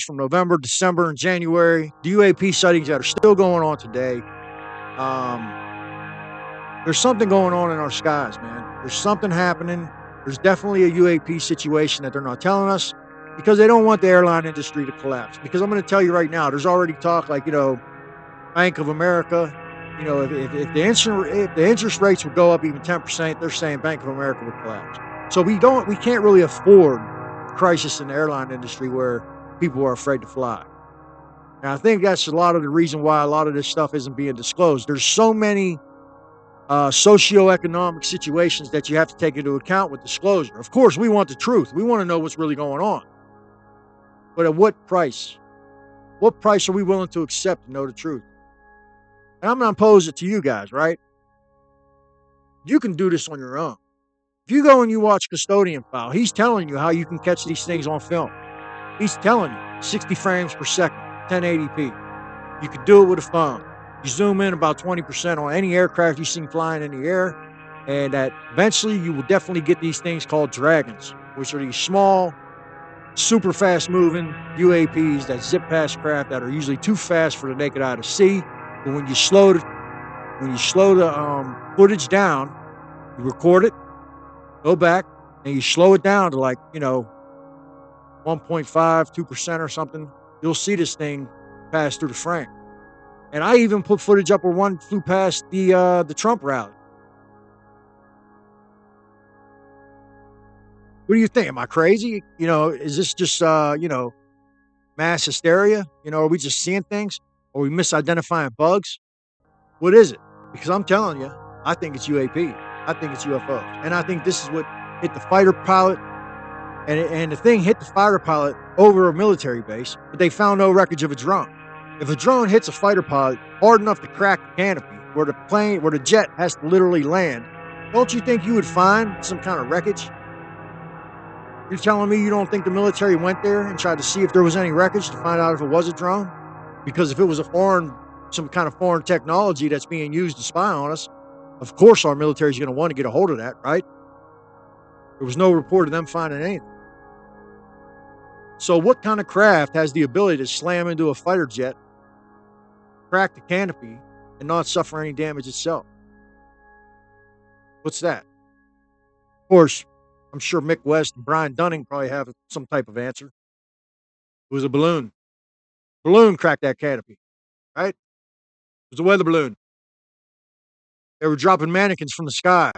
from November, December, and January, the UAP sightings that are still going on today. Um, there's something going on in our skies, man. There's something happening. There's definitely a UAP situation that they're not telling us because they don't want the airline industry to collapse. Because I'm going to tell you right now, there's already talk like, Bank of America, if the interest rates would go up even 10%, they're saying Bank of America would collapse. So we can't really afford a crisis in the airline industry where people are afraid to fly. And I think that's a lot of the reason why a lot of this stuff isn't being disclosed. There's so many socioeconomic situations that you have to take into account with disclosure. Of course, we want the truth. We want to know what's really going on. But at what price? What price are we willing to accept to know the truth? And I'm going to pose it to you guys, right? You can do this on your own. If you go and you watch Custodian File, he's telling you how you can catch these things on film. He's telling you 60 frames per second, 1080p. You can do it with a phone. You zoom in about 20% on any aircraft you see flying in the air, and that eventually you will definitely get these things called dragons, which are these small, super fast moving UAPs that zip past craft that are usually too fast for the naked eye to see. But when you slow the footage down, you record it, go back, and you slow it down to 1.5, 2% or something, you'll see this thing pass through the frame. And I even put footage up where one flew past the Trump rally. What do you think? Am I crazy? Is this just mass hysteria? Are we just seeing things? Are we misidentifying bugs? What is it? Because I'm telling you, I think it's UAP. I think it's UFOs. And I think this is what hit the fighter pilot. And the thing hit the fighter pilot over a military base, but they found no wreckage of a drone. If a drone hits a fighter pilot hard enough to crack the canopy where the jet has to literally land, don't you think you would find some kind of wreckage? You're telling me you don't think the military went there and tried to see if there was any wreckage to find out if it was a drone? Because if it was some kind of foreign technology that's being used to spy on us, of course our military is going to want to get a hold of that, right? There was no report of them finding anything. So what kind of craft has the ability to slam into a fighter jet, crack the canopy, and not suffer any damage itself? What's that? Of course, I'm sure Mick West and Brian Dunning probably have some type of answer. It was a balloon. Balloon cracked that canopy, right? It was a weather balloon. They were dropping mannequins from the sky.